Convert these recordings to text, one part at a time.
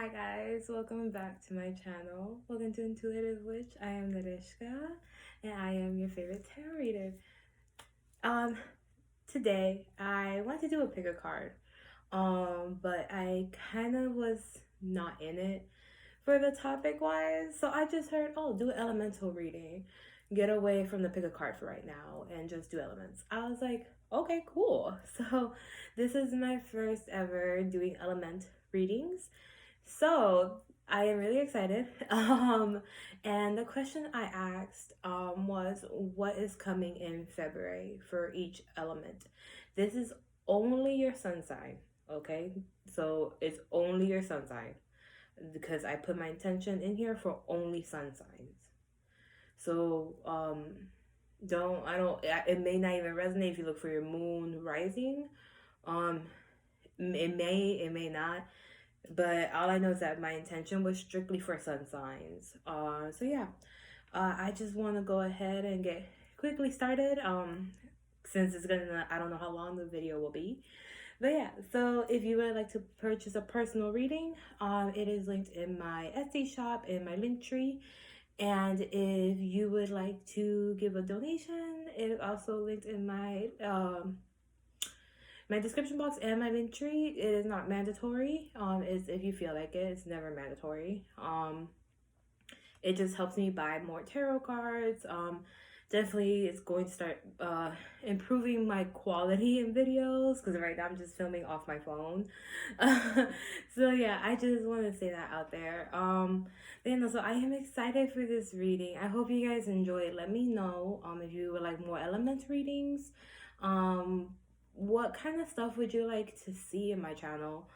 Hi guys, welcome back to my channel. Welcome to Intuitive Witch. I am nydursckha and I am your favorite tarot reader. Today I want to do a pick a card. But I kind of was not in it for the topic wise. So I just heard, oh, do an elemental reading. Get away from the pick a card for right now and just do elements. I was like, okay, cool. So this is my first ever doing element readings. So I am really excited. And the question I asked was what is coming in February for each element. This is only your sun sign, okay? So it's only your sun sign because I put my intention in here for only sun signs. So it may not even resonate if you look for your moon rising. It may not. But all I know is that my intention was strictly for sun signs. So yeah, I just want to go ahead and get quickly started. Since it's gonna, I don't know how long the video will be. But yeah, so if you would like to purchase a personal reading, it is linked in my Etsy shop in my link tree. And if you would like to give a donation, it is also linked in my my description box and my link tree. It is not mandatory. It's if you feel like it. It's never mandatory. It just helps me buy more tarot cards. Definitely it's going to start improving my quality in videos because right now I'm just filming off my phone. So yeah, I just want to say that out there. So I am excited for this reading. I hope you guys enjoy it. Let me know if you would like more element readings. What kind of stuff would you like to see in my channel?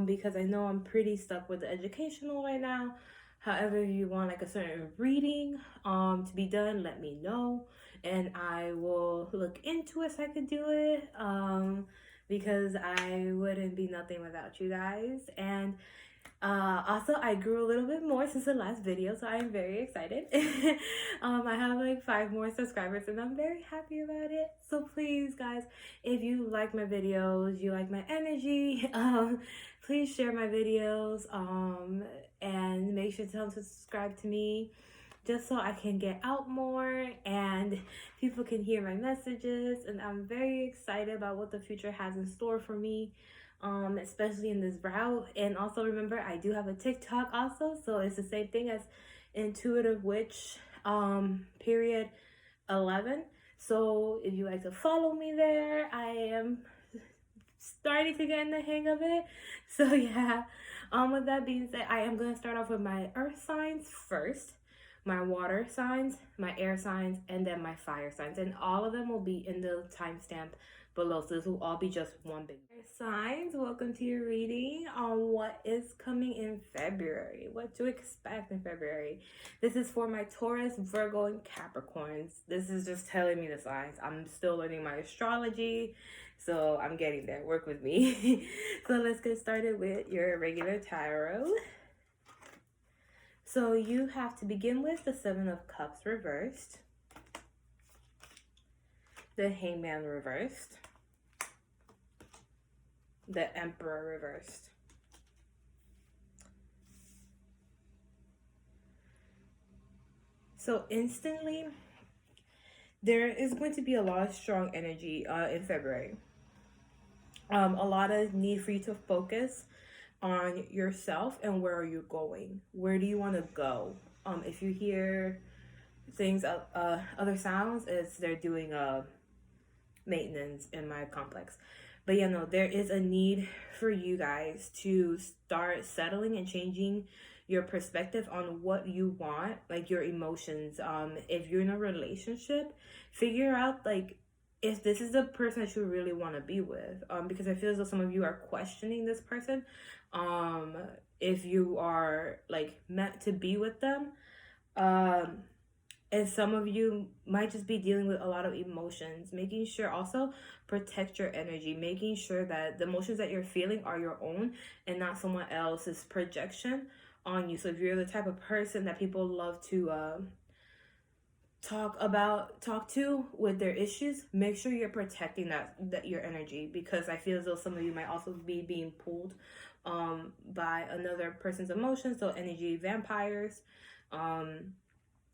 Because I know I'm pretty stuck with the educational right now. However, if you want like a certain reading to be done, let me know and I will look into it so I could do it. Because I wouldn't be nothing without you guys. And also I grew a little bit more since the last video, so I am very excited. I have like 5 more subscribers and I'm very happy about it. So please guys, if you like my videos, you like my energy, please share my videos and make sure to subscribe to me just so I can get out more and people can hear my messages. And I'm very excited about what the future has in store for me, especially in this route. And also remember, I do have a TikTok also, so it's the same thing as Intuitive Witch period 11. So if you like to follow me there, I am starting to get in the hang of it. So yeah, with that being said, I am going to start off with my earth signs first, my water signs, my air signs, and then my fire signs. And all of them will be in the timestamp below. So this will all be just one big signs. Welcome to your reading on what is coming in February. What to expect in February. This is for my Taurus, Virgo, and Capricorns. This is just telling me the signs. I'm still learning my astrology, so I'm getting there. Work with me. So let's get started with your regular tarot. So you have to begin with the 7 of Cups reversed, the Hangman reversed, the Emperor reversed, so instantly there is going to be a lot of strong energy in February. A lot of need for you to focus on yourself and where are you going, where do you want to go. If you hear things other sounds, it's they're doing maintenance in my complex. But yeah, no, there is a need for you guys to start settling and changing your perspective on what you want, like your emotions. If you're in a relationship, figure out like if this is the person that you really want to be with, because I feel as though some of you are questioning this person, if you are like meant to be with them, and some of you might just be dealing with a lot of emotions. Making sure also protect your energy, making sure that the emotions that you're feeling are your own and not someone else's projection on you. So if you're the type of person that people love to talk to with their issues, make sure you're protecting that your energy, because I feel as though some of you might also be being pulled by another person's emotions, so energy vampires.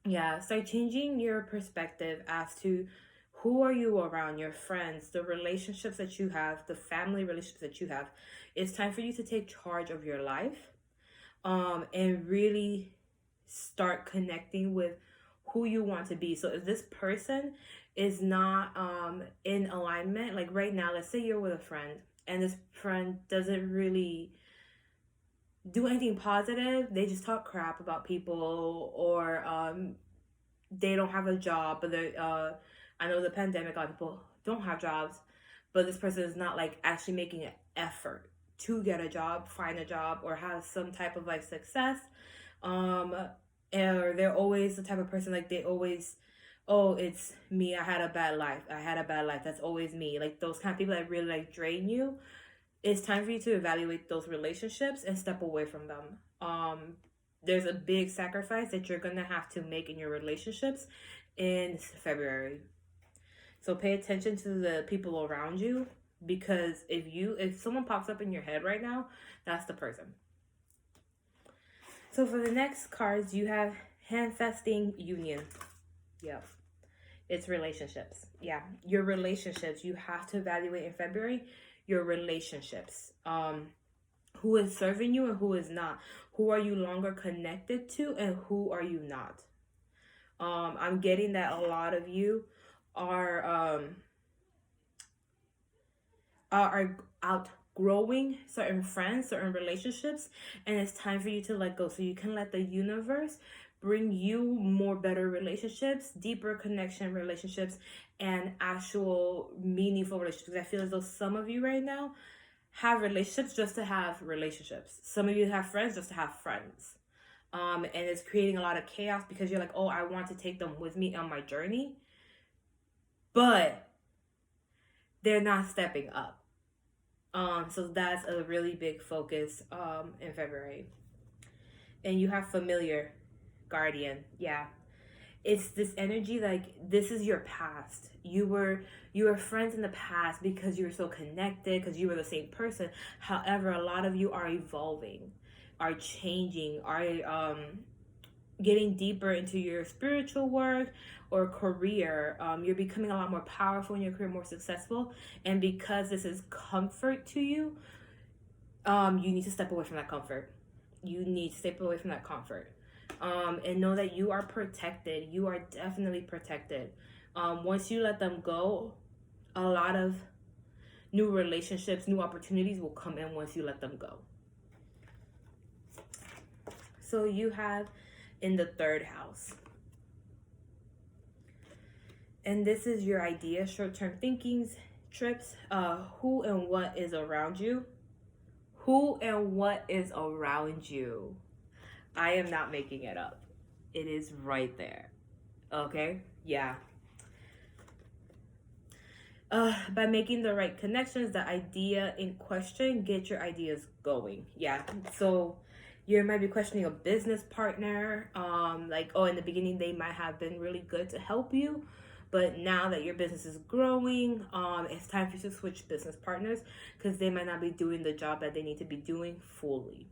Yeah, start changing your perspective as to who are you around, your friends, the relationships that you have, the family relationships that you have. It's time for you to take charge of your life, and really start connecting with who you want to be. So if this person is not in alignment, like right now, let's say you're with a friend and this friend doesn't really do anything positive, they just talk crap about people, or they don't have a job, but they I know the pandemic, a lot of people don't have jobs, but this person is not like actually making an effort to get a job, find a job, or have some type of like success. um or they're always the type of person, like they always, oh, it's me, I had a bad life, that's always me, like those kind of people that really like drain you. It's time for you to evaluate those relationships and step away from them. There's a big sacrifice that you're gonna have to make in your relationships in February. So pay attention to the people around you, because if someone pops up in your head right now, that's the person. So for the next cards, you have handfesting union. Yep. It's relationships. Yeah. Your relationships. You have to evaluate in February your relationships. Who is serving you and who is not. Who are you longer connected to and who are you not? I'm getting that a lot of you are outgrowing certain friends, certain relationships, and it's time for you to let go, so you can let the universe bring you more better relationships, deeper connection relationships, and actual meaningful relationships. I feel as though some of you right now have relationships just to have relationships. Some of you have friends just to have friends. And it's creating a lot of chaos because you're like, oh, I want to take them with me on my journey, but they're not stepping up. So that's a really big focus in February. And you have familiar guardian. Yeah. It's this energy, like this is your past. You were friends in the past because you were so connected, because you were the same person. However, a lot of you are evolving, are changing, are getting deeper into your spiritual work or career. You're becoming a lot more powerful in your career, more successful. And because this is comfort to you, you need to step away from that comfort. You need to step away from that comfort. And know that you are protected. You are definitely protected. Once you let them go, a lot of new relationships, new opportunities will come in once you let them go. So you have in the third house. And this is your ideas, short-term thinkings, trips, who and what is around you. Who and what is around you. I am not making it up. It is right there. Okay? Yeah. By making the right connections, the idea in question, get your ideas going. Yeah. So you might be questioning a business partner. Like, oh, in the beginning, they might have been really good to help you. But now that your business is growing, it's time for you to switch business partners because they might not be doing the job that they need to be doing fully.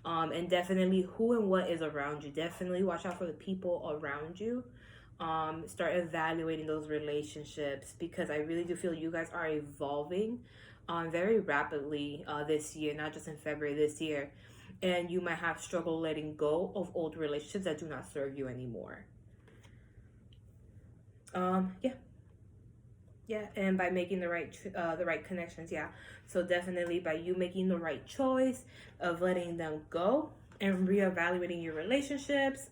And definitely who and what is around you. Definitely watch out for the people around you. Start evaluating those relationships because I really do feel you guys are evolving very rapidly this year, not just in February, this year. And you might have struggle letting go of old relationships that do not serve you anymore. Yeah, and by making the right connections, yeah. So definitely by you making the right choice of letting them go and reevaluating your relationships,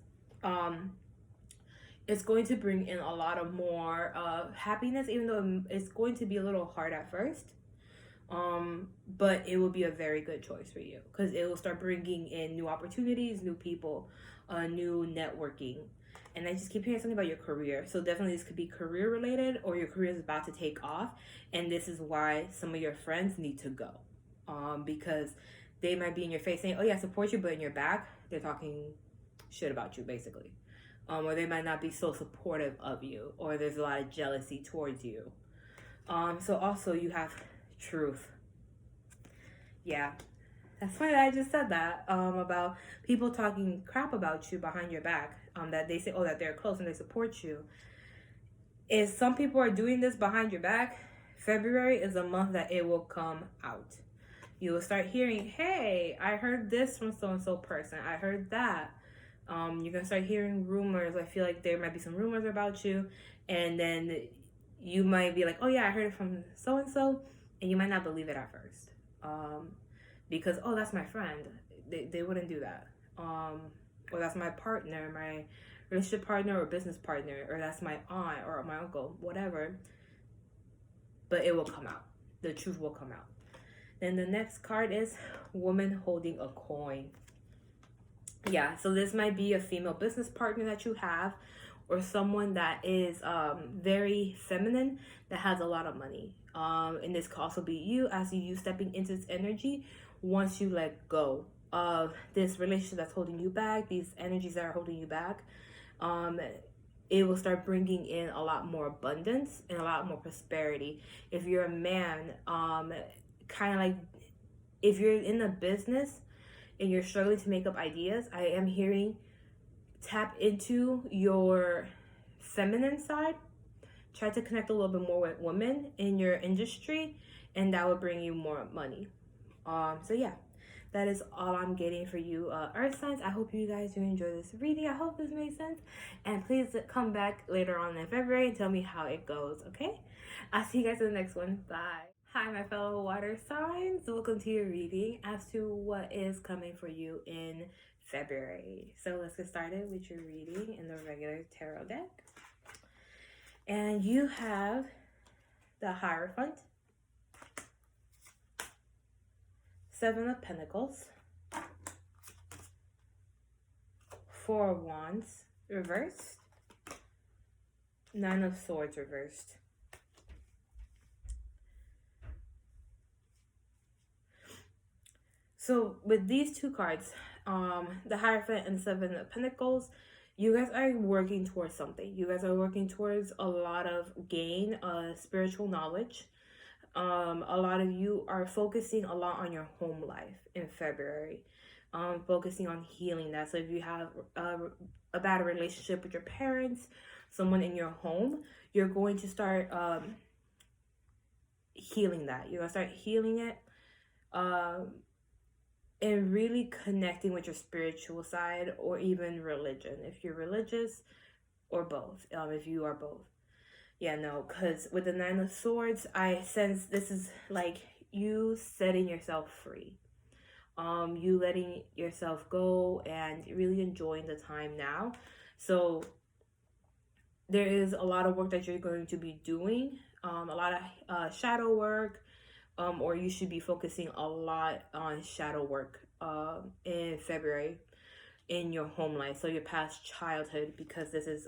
it's going to bring in a lot of more happiness, even though it's going to be a little hard at first. But it will be a very good choice for you because it will start bringing in new opportunities, new people, new networking. And I just keep hearing something about your career. So definitely this could be career related or your career is about to take off. And this is why some of your friends need to go. Because they might be in your face saying, oh yeah, I support you, but in your back, they're talking shit about you basically. Or they might not be so supportive of you, or there's a lot of jealousy towards you. So also you have truth. Yeah. That's why I just said that about people talking crap about you behind your back. That they say, oh, that they're close and they support you. If some people are doing this behind your back, February is a month that it will come out. You will start hearing, hey, I heard this from so and so person. I heard that. You're gonna start hearing rumors. I feel like there might be some rumors about you, and then you might be like, oh yeah, I heard it from so and you might not believe it at first, because oh, that's my friend. They wouldn't do that. Or that's my partner, my relationship partner or business partner, or that's my aunt or my uncle, whatever. But it will come out. The truth will come out. Then the next card is woman holding a coin. Yeah, so this might be a female business partner that you have, or someone that is very feminine that has a lot of money. And this could also be you, as you stepping into this energy once you let go of this relationship that's holding you back, these energies that are holding you back. It will start bringing in a lot more abundance and a lot more prosperity. If you're a man, kind of like if you're in a business and you're struggling to make up ideas, I am hearing tap into your feminine side. Try to connect a little bit more with women in your industry, and that will bring you more money. So yeah, that is all I'm getting for you, earth signs. I hope you guys do enjoy this reading. I hope this made sense, and please come back later on in February and tell me how it goes. Okay, I'll see you guys in the next one. Bye. Hi, my fellow water signs. Welcome to your reading as to what is coming for you in February. So let's get started with your reading in the regular tarot deck. And you have the Hierophant, Seven of Pentacles, Four of Wands reversed, Nine of Swords reversed. So with these two cards, the Hierophant and Seven of Pentacles, you guys are working towards something. You guys are working towards a lot of gain, spiritual knowledge. A lot of you are focusing a lot on your home life in February, focusing on healing that. So if you have a bad relationship with your parents, someone in your home, you're going to start healing that. You're going to start healing it, and really connecting with your spiritual side, or even religion, if you're religious, or both, if you are both. Yeah, no, because with the Nine of Swords, I sense this is like you setting yourself free. You letting yourself go and really enjoying the time now. So there is a lot of work that you're going to be doing, a lot of shadow work, or you should be focusing a lot on shadow work in February in your home life. So your past childhood, because this is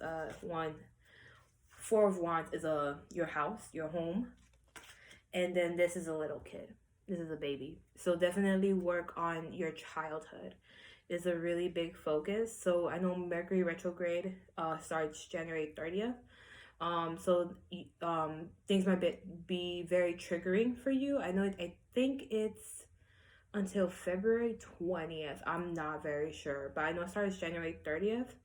Four of Wands is your house, your home, and then this is a little kid. This is a baby. So definitely work on your childhood. It's a really big focus. So I know Mercury retrograde starts January 30th. So things might be very triggering for you. I think it's until February 20th. I'm not very sure, but I know it starts January 30th.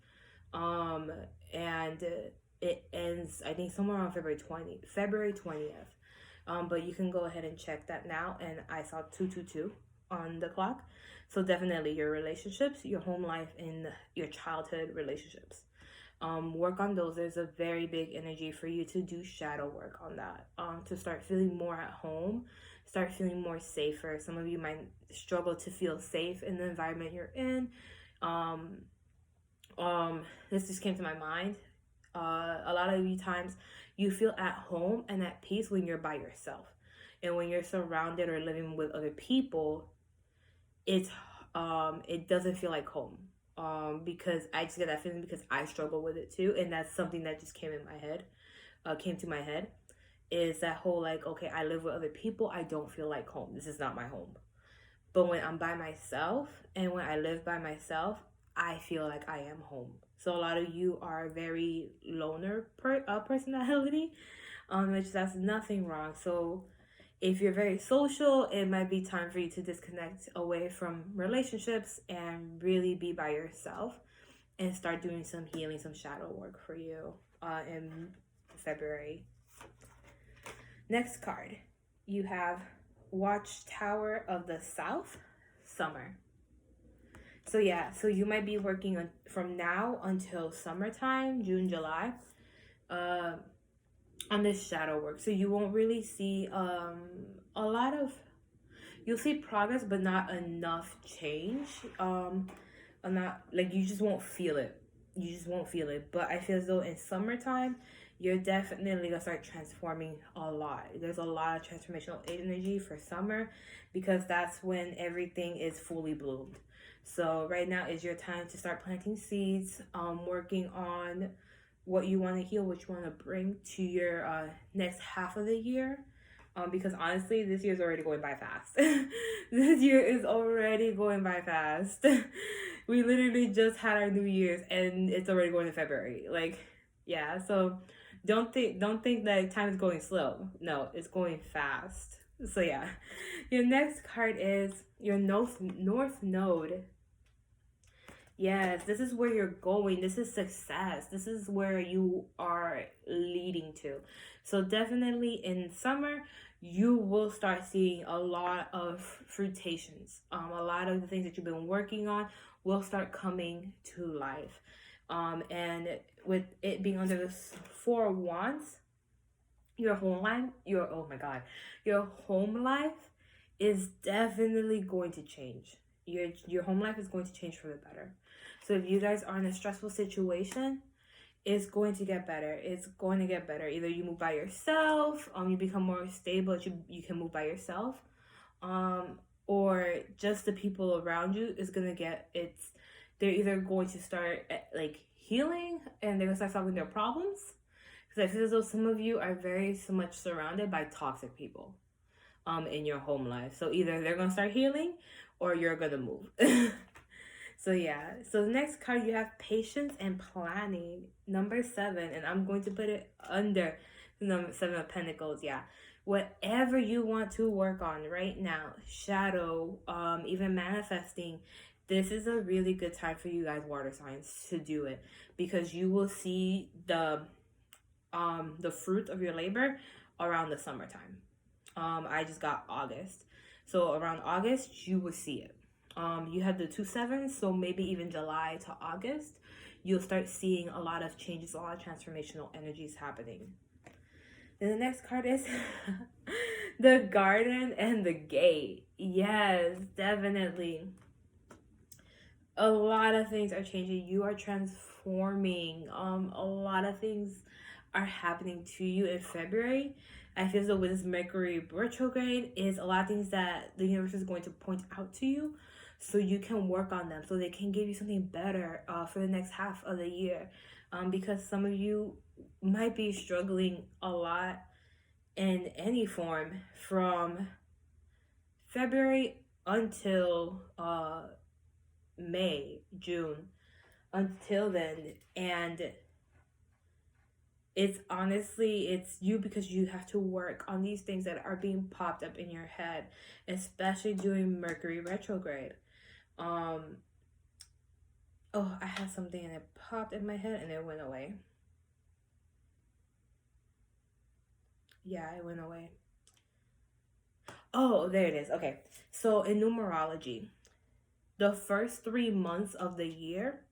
And it ends, I think, somewhere on February 20th. But you can go ahead and check that now. And I saw 222 on the clock. So definitely your relationships, your home life, and your childhood relationships. Work on those. There's a very big energy for you to do shadow work on that. To start feeling more at home, start feeling more safer. Some of you might struggle to feel safe in the environment you're in. This just came to my mind. A lot of you times you feel at home and at peace when you're by yourself, and when you're surrounded or living with other people, it doesn't feel like home. Because I just get that feeling because I struggle with it too, and that's something that just came to my head, is that whole like, okay, I live with other people, I don't feel like home. This is not my home. But when I'm by myself and when I live by myself, I feel like I am home. So a lot of you are very loner personality, which that's nothing wrong. So If you're very social, it might be time for you to disconnect away from relationships and really be by yourself and start doing some healing, some shadow work for you in February. Next card, you have Watchtower of the South, Summer. So yeah, so you might be working on from now until summertime, June, July, on this shadow work. So you won't really see a lot of, you'll see progress, but not enough change. Not like you just won't feel it. You just won't feel it. But I feel as though in summertime, you're definitely gonna start transforming a lot. There's a lot of transformational energy for summer because that's when everything is fully bloomed. So right now is your time to start planting seeds, working on what you want to heal, what you want to bring to your next half of the year. Because honestly, this year's already going by fast. This year is already going by fast. We literally just had our New Year's and it's already going to February. Like, yeah, so don't think that time is going slow. No, it's going fast. So yeah. Your next card is your North Node. Yes, this is where you're going. This is success. This is where you are leading to. So definitely in summer, you will start seeing a lot of fruitations. A lot of the things that you've been working on will start coming to life. And with it being under the Four of Wands, your home life, your home life is definitely going to change. Your home life is going to change for the better. So if you guys are in a stressful situation, it's going to get better. It's going to get better. Either you move by yourself, you become more stable, you can move by yourself, or just the people around you is gonna they're either going to start like healing and they're gonna start solving their problems. Because I feel as though some of you are very so much surrounded by toxic people in your home life. So either they're gonna start healing or you're gonna move. So yeah, so the next card you have Patience and Planning, number 7, and I'm going to put it under the number 7 of Pentacles. Yeah, whatever you want to work on right now, shadow, even manifesting, this is a really good time for you guys, water signs, to do it because you will see the fruit of your labor around the summertime. I just got August, so around August you will see it. You had the 2 7s, so maybe even July to August, you'll start seeing a lot of changes, a lot of transformational energies happening. Then the next card is the Garden and the Gate. Yes, definitely. A lot of things are changing. You are transforming. A lot of things are happening to you in February. I feel as though with this Mercury retrograde is a lot of things that the universe is going to point out to you so you can work on them, so they can give you something better for the next half of the year. Because some of you might be struggling a lot in any form from February until May, June, until then. And it's you because you have to work on these things that are being popped up in your head, especially during Mercury retrograde. I had something and it popped in my head and it went away. Yeah, it went away. Oh, there it is. Okay. So in numerology, the first 3 months of the year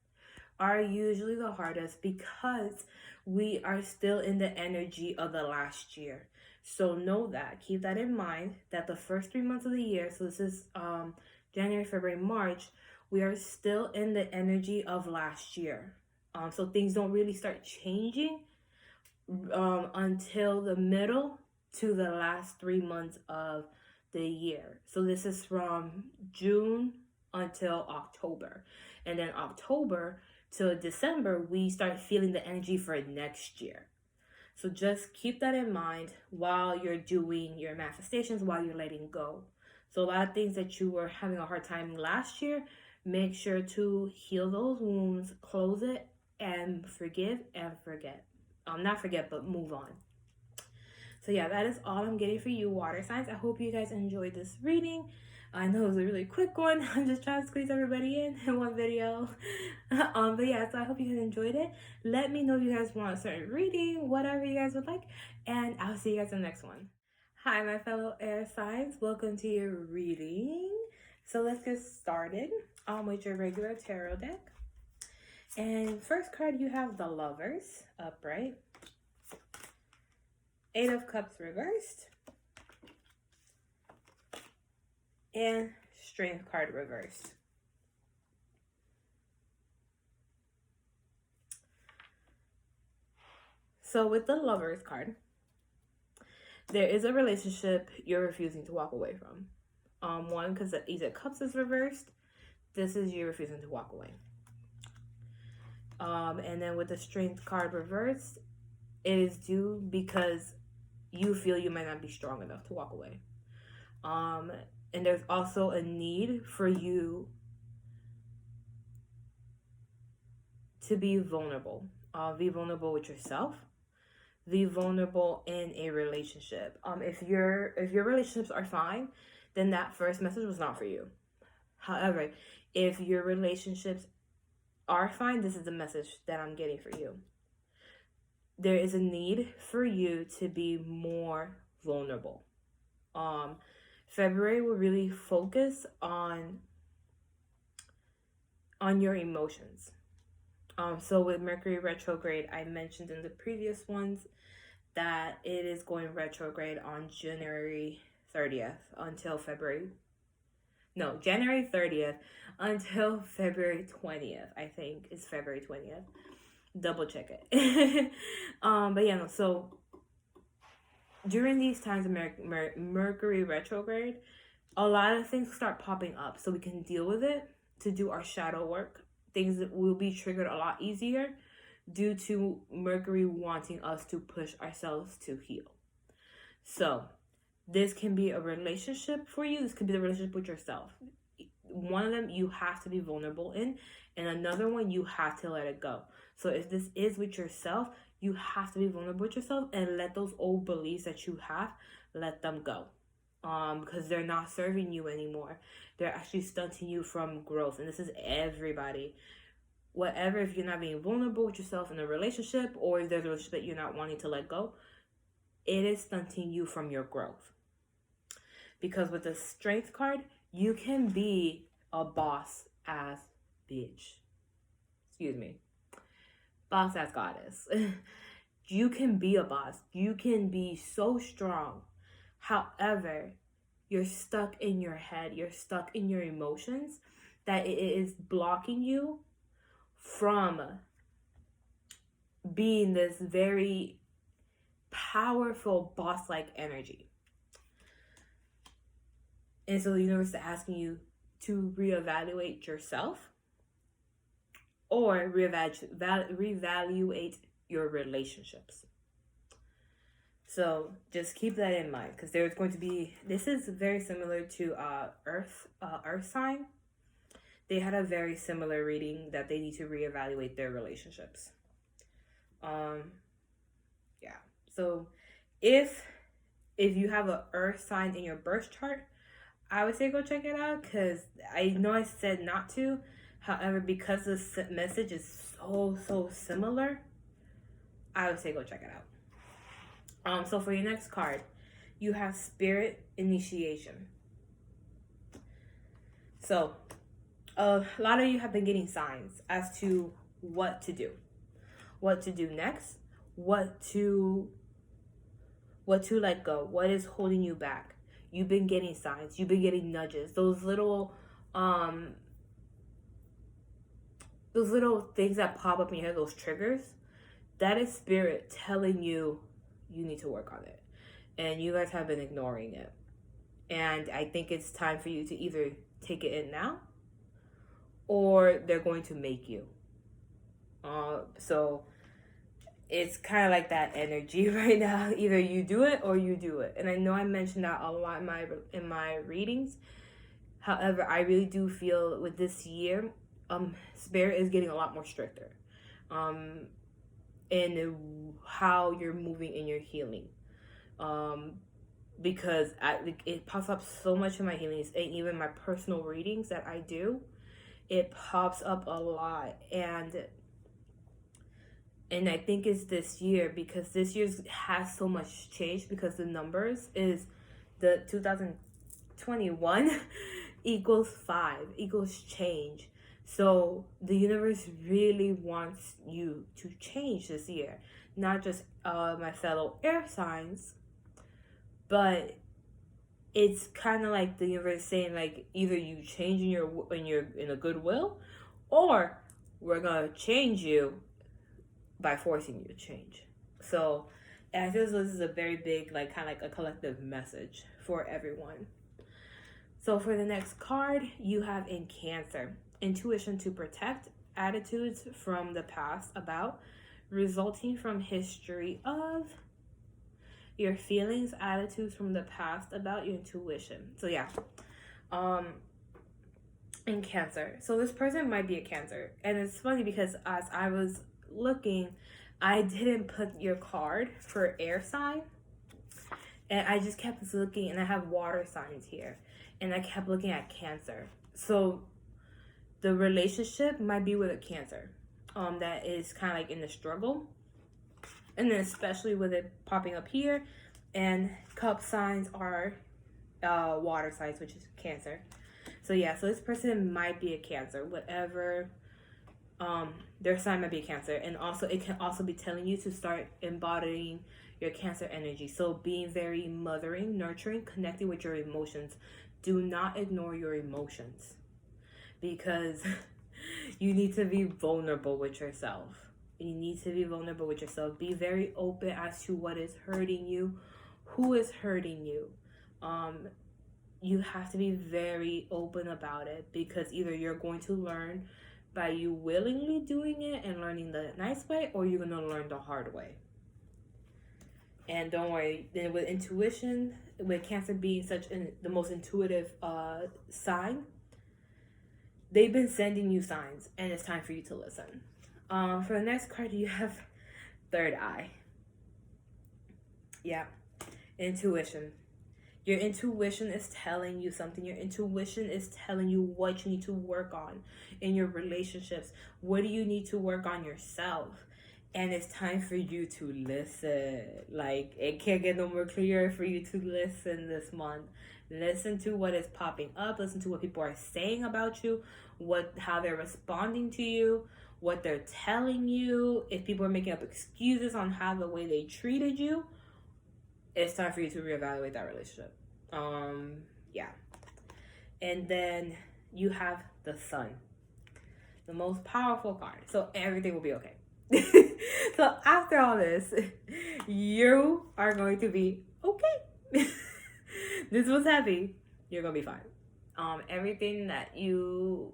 are usually the hardest because we are still in the energy of the last year. So know that. Keep that in mind, that the first 3 months of the year, so this is January, February, March, we are still in the energy of last year. So things don't really start changing until the middle to the last 3 months of the year. So this is from June until October. And then October till December, we start feeling the energy for next year. So just keep that in mind while you're doing your manifestations, while you're letting go. So a lot of things that you were having a hard time last year, make sure to heal those wounds, close it, and forgive and forget. Not forget, but move on. So yeah, that is all I'm getting for you, water signs. I hope you guys enjoyed this reading. I know it was a really quick one. I'm just trying to squeeze everybody in one video. But yeah, so I hope you guys enjoyed it. Let me know if you guys want a certain reading, whatever you guys would like, and I'll see you guys in the next one. Hi, my fellow air signs. Welcome to your reading. So let's get started with your regular tarot deck. And first card, you have the Lovers upright, Eight of Cups reversed, and Strength card reversed. So with the Lovers card, there is a relationship you're refusing to walk away from. One, because the Eight of Cups is reversed. This is you refusing to walk away. And then with the Strength card reversed, it is due because you feel you might not be strong enough to walk away. And there's also a need for you to be vulnerable. Be vulnerable with yourself. Be vulnerable in a relationship. If your relationships are fine, then that first message was not for you. However, if your relationships are fine, this is the message that I'm getting for you. There is a need for you to be more vulnerable. February will really focus on your emotions. So with Mercury retrograde, I mentioned in the previous ones that it is going retrograde on January 30th until January 30th until February 20th. I think it's February 20th. Double check it. But yeah, no, so during these times of Mercury retrograde, a lot of things start popping up so we can deal with it, to do our shadow work. Things that will be triggered a lot easier due to Mercury wanting us to push ourselves to heal. So this can be a relationship for you. This could be the relationship with yourself. One of them you have to be vulnerable in, and another one you have to let it go. So if this is with yourself, you have to be vulnerable with yourself and let those old beliefs that you have, let them go. Because they're not serving you anymore. They're actually stunting you from growth. And this is everybody. Whatever, if you're not being vulnerable with yourself in a relationship, or if there's a relationship that you're not wanting to let go, it is stunting you from your growth. Because with the Strength card, you can be a boss ass bitch. Excuse me. Boss ass goddess. You can be a boss. You can be so strong. However, you're stuck in your head. You're stuck in your emotions that it is blocking you from being this very powerful boss-like energy. And so the universe is asking you to reevaluate yourself or reevaluate your relationships. So just keep that in mind, because there's going to be, this is very similar to Earth sign. They had a very similar reading that they need to reevaluate their relationships. Yeah. So if you have an Earth sign in your birth chart, I would say go check it out, because I know I said not to. However, because this message is so similar, I would say go check it out. So for your next card, you have Spirit Initiation. So a lot of you have been getting signs as to what to do next, what to let go, what is holding you back. You've been getting signs, you've been getting nudges, those little things that pop up in your head, those triggers. That is Spirit telling you need to work on it, and you guys have been ignoring it. And I think it's time for you to either take it in now, or they're going to make you. So it's kind of like that energy right now. Either you do it or you do it. And I know I mentioned that a lot in my readings. However, I really do feel with this year, Spirit is getting a lot more stricter. In how you're moving in your healing. because it pops up so much in my healings and even my personal readings that I do. It pops up a lot, and I think it's this year because this year's has so much change because the numbers is the 2021 equals 5 equals change. So the universe really wants you to change this year, not just my fellow air signs, but it's kind of like the universe saying like either you change in a goodwill, or we're gonna change you by forcing you to change. So I feel this is a very big, like, kind of like a collective message for everyone. So for the next card, you have in Cancer, intuition to protect, attitudes from the past about, resulting from history of, your feelings, attitudes from the past about your intuition. So yeah, in Cancer. So this person might be a Cancer, and it's funny because as I was looking, I didn't put your card for air sign, and I just kept looking, and I have water signs here, and I kept looking at Cancer. So the relationship might be with a Cancer that is kind of like in the struggle, and then especially with it popping up here, and cup signs are water signs, which is Cancer. So yeah, so this person might be a Cancer, whatever their sign might be a Cancer. And also it can also be telling you to start embodying your Cancer energy. So being very mothering, nurturing, connecting with your emotions. Do not ignore your emotions, because you need to be vulnerable with yourself. You need to be vulnerable with yourself. Be very open as to what is hurting you, who is hurting you. You have to be very open about it, because either you're going to learn by you willingly doing it and learning the nice way, or you're going to learn the hard way. And don't worry, then with intuition, with Cancer being the most intuitive sign, they've been sending you signs, and it's time for you to listen. For the next card, you have Third Eye. Yeah, intuition. Your intuition is telling you something. Your intuition is telling you what you need to work on in your relationships. What do you need to work on yourself? And it's time for you to listen. Like, it can't get no more clear for you to listen this month. Listen to what is popping up. Listen to what people are saying about you, how they're responding to you, what they're telling you. If people are making up excuses on how the way they treated you, it's time for you to reevaluate that relationship. Yeah. And then you have the Sun, the most powerful card. So everything will be okay. So after all this, you are going to be okay. This was heavy. You're gonna be fine. Everything that you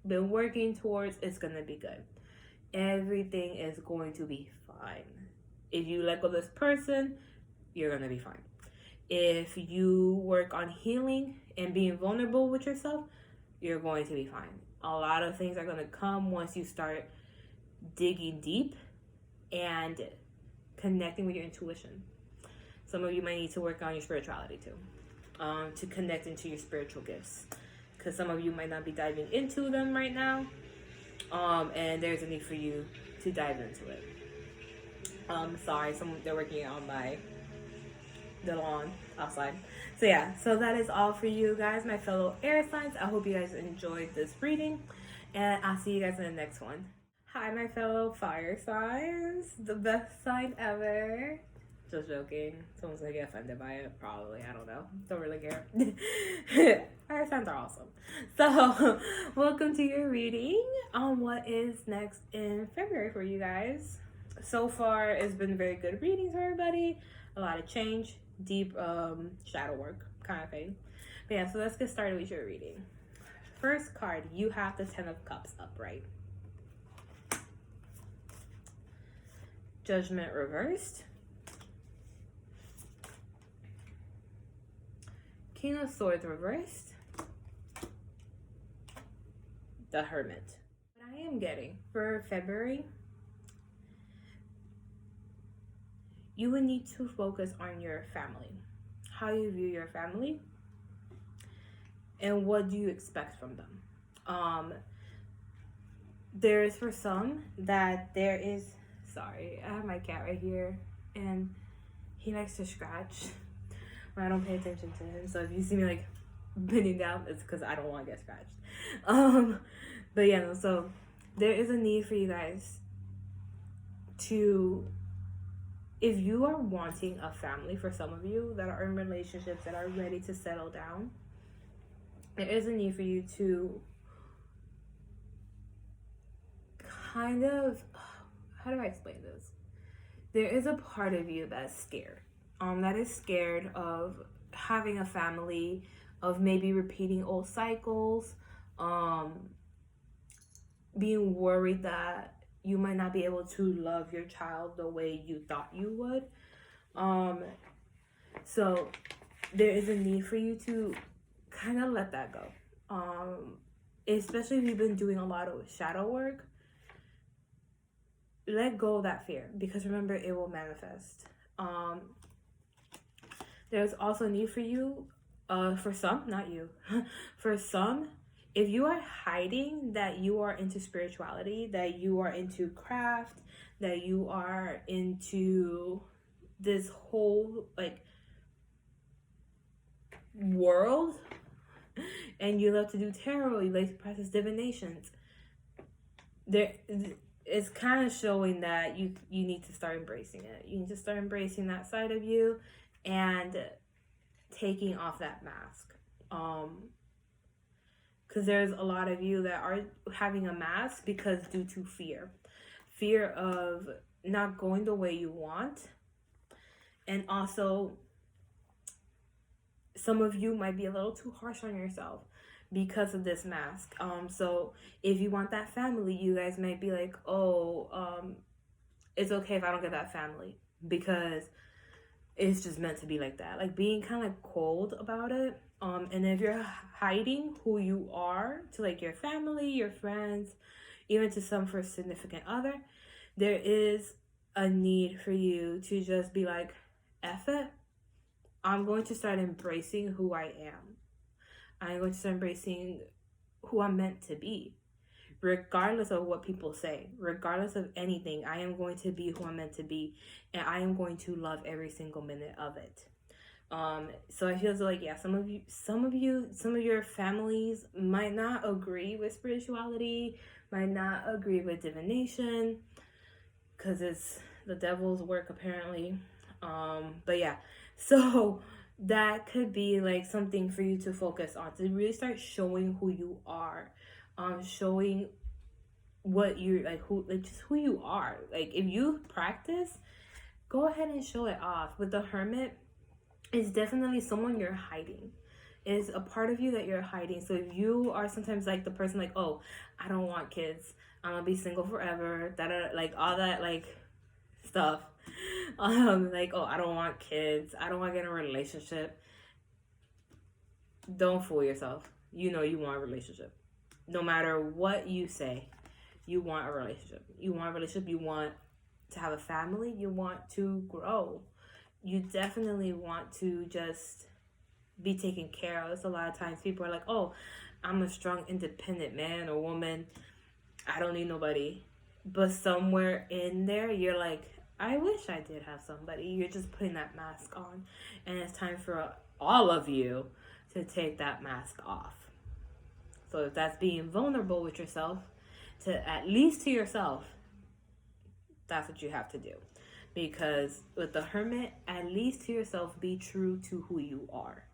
been working towards is gonna be good. Everything is going to be fine. If you let go of this person, you're gonna be fine. If you work on healing and being vulnerable with yourself, you're going to be fine. A lot of things are gonna come once you start digging deep and connecting with your intuition. Some of you might need to work on your spirituality too, to connect into your spiritual gifts, because some of you might not be diving into them right now, and there's a need for you to dive into it. Sorry, they're working on the lawn outside. So yeah, so that is all for you guys, my fellow air signs. I hope you guys enjoyed this reading, and I'll see you guys in the next one. Hi, my fellow fire signs, the best sign ever. Just joking. Someone's gonna get offended by it. Probably. I don't know. Don't really care. Fire signs are awesome. So, welcome to your reading on what is next in February for you guys. So far, it's been very good readings for everybody. A lot of change, deep shadow work kind of thing. But yeah, so let's get started with your reading. First card, you have the 10 of Cups upright. Judgment reversed. King of Swords reversed. The Hermit. What I am getting for February, you would need to focus on your family, how you view your family, and what do you expect from them. There is for some that there is, sorry, I have my cat right here, and he likes to scratch when I don't pay attention to him. So if you see me like bending down, it's because I don't want to get scratched. But yeah, no, so there is a need for you guys to, if you are wanting a family, for some of you that are in relationships that are ready to settle down, there is a need for you to kind of, how do I explain this? There is a part of you that's scared. That is scared of having a family, of maybe repeating old cycles, being worried that you might not be able to love your child the way you thought you would. So there is a need for you to kind of let that go. Especially if you've been doing a lot of shadow work, let go of that fear, because remember, it will manifest. There's also a need for you, for some, not you, for some, if you are hiding that you are into spirituality, that you are into craft, that you are into this whole like world, and you love to do tarot, you like to practice divinations, it's kind of showing that you need to start embracing it. You need to start embracing that side of you and taking off that mask. Because there's a lot of you that are having a mask because due to fear of not going the way you want, and also some of you might be a little too harsh on yourself because of this mask. So if you want that family, you guys might be like, it's okay if I don't get that family because it's just meant to be like that. Like being kind of cold about it. And if you're hiding who you are to like your family, your friends, even to some for a significant other, there is a need for you to just be like, F it. I'm going to start embracing who I am. I'm going to start embracing who I'm meant to be. Regardless of what people say, regardless of anything, I am going to be who I'm meant to be, and I am going to love every single minute of it. So I feel like, yeah, some of your families might not agree with spirituality, might not agree with divination, because it's the devil's work apparently. But yeah, so that could be like something for you to focus on, to really start showing who you are, showing what you're like, just who you are. Like if you practice, go ahead and show it off. With the Hermit, it's definitely someone you're hiding. It's a part of you that you're hiding. So if you are sometimes like the person like, oh, I don't want kids, I'm gonna be single forever, like all that like stuff. Like, oh, I don't want kids, I don't want to get in a relationship. Don't fool yourself. You know you want a relationship. No matter what you say, you want a relationship. You want a relationship. You want to have a family. You want to grow. You definitely want to just be taken care of. So a lot of times people are like, oh, I'm a strong, independent man or woman, I don't need nobody. But somewhere in there, you're like, I wish I did have somebody. You're just putting that mask on. And it's time for all of you to take that mask off. So if that's being vulnerable with yourself, at least to yourself, that's what you have to do. Because with the Hermit, at least to yourself, be true to who you are.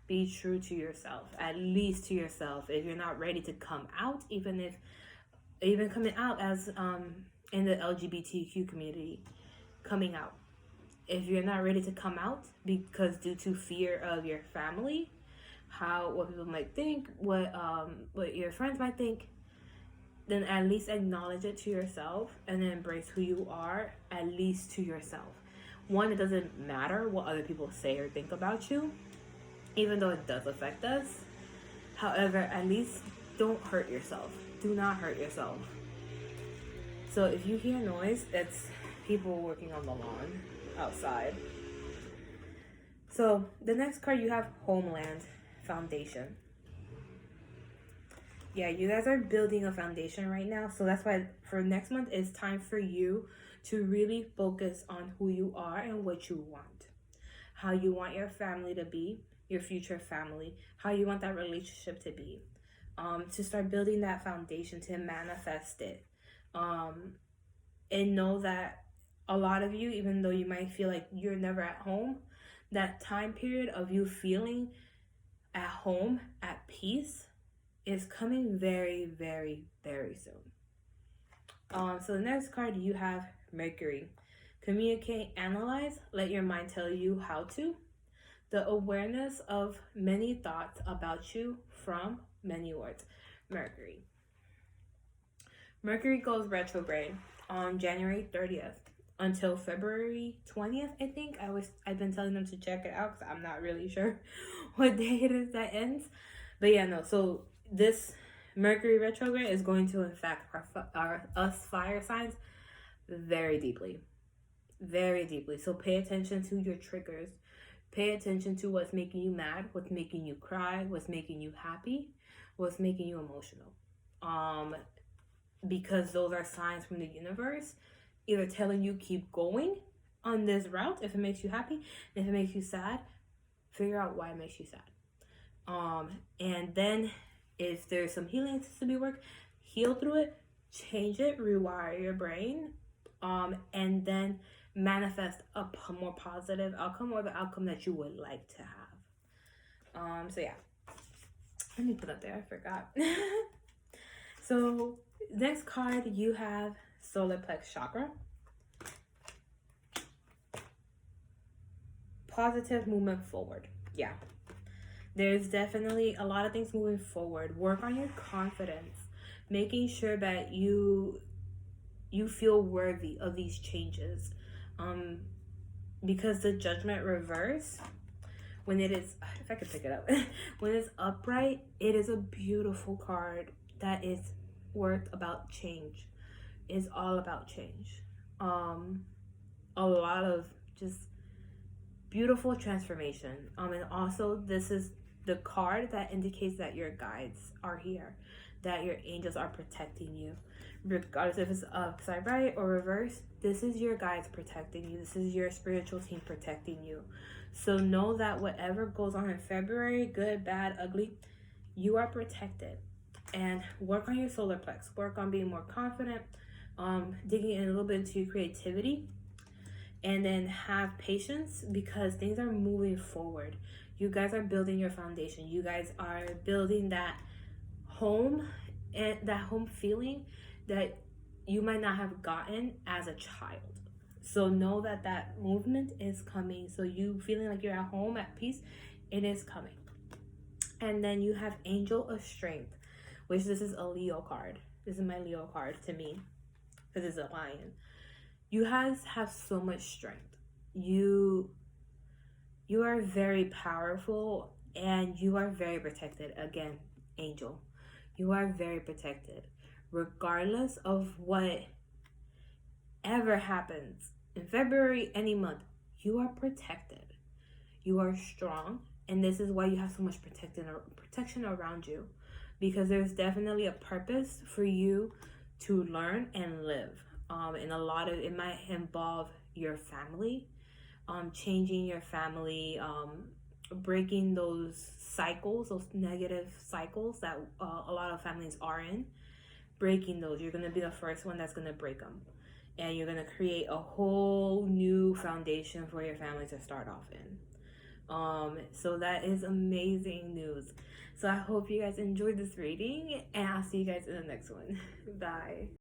Be true to yourself, at least to yourself. If you're not ready to come out, even coming out as in the LGBTQ community, coming out. If you're not ready to come out because due to fear of your family, what people might think, what your friends might think, then at least acknowledge it to yourself and then embrace who you are, at least to yourself. One, it doesn't matter what other people say or think about you, even though it does affect us. However, at least don't hurt yourself. Do not hurt yourself. So if you hear noise, it's people working on the lawn. outside. So the next card you have Homeland Foundation. Yeah, you guys are building a foundation right now. So that's why for next month, it's time for you to really focus on who you are and what you want. How you want your family to be, your future family, how you want that relationship to be. To start building that foundation, to manifest it. And know that a lot of you, even though you might feel like you're never at home, that time period of you feeling at home, at peace, is coming very, very, very soon. So the next card you have Mercury. Communicate, analyze, let your mind tell you how to. The awareness of many thoughts about you from many words. Mercury. Mercury goes retrograde on January 30th until February 20th, I think. I've been telling them to check it out because I'm not really sure what day it is that ends. But yeah, no. So this Mercury retrograde is going to affect us fire signs very deeply. Very deeply. So pay attention to your triggers. Pay attention to what's making you mad, what's making you cry, what's making you happy, what's making you emotional. Because those are signs from the universe either telling you keep going on this route if it makes you happy, and if it makes you sad, figure out why it makes you sad. And then if there's some healing to be worked, heal through it, change it, rewire your brain, and then manifest a more positive outcome, or the outcome that you would like to have. So yeah, let me put up there, I forgot. So next card you have solar plex chakra. Positive movement forward. Yeah, there's definitely a lot of things moving forward. Work on your confidence, making sure that you feel worthy of these changes. Because the judgment reverse, when it is, if I could pick it up, when it's upright, it is a beautiful card that is worth about change. It's all about change. A lot of just beautiful transformation. And also this is the card that indicates that your guides are here, that your angels are protecting you. Regardless if it's upside right or reverse, this is your guides protecting you. This is your spiritual team protecting you. So know that whatever goes on in February, good, bad, ugly, you are protected. And work on your solar plex. Work on being more confident, digging in a little bit into your creativity, and then have patience because things are moving forward. You guys are building your foundation. You guys are building that home, and that home feeling that you might not have gotten as a child. So know that that movement is coming. So you feeling like you're at home, at peace, it is coming. And then you have Angel of Strength, which this is a Leo card. This is my Leo card to me because it's a lion. You guys have so much strength. You are very powerful and you are very protected. Again, Angel, you are very protected. Regardless of whatever happens in February, any month, you are protected. You are strong, and this is why you have so much protection around you, because there's definitely a purpose for you to learn and live. And a lot of it might involve your family, changing your family, breaking those cycles, those negative cycles that a lot of families are in. Breaking those, you're going to be the first one that's going to break them, and you're going to create a whole new foundation for your family to start off in. So that is amazing news. So I hope you guys enjoyed this reading, and I'll see you guys in the next one. Bye.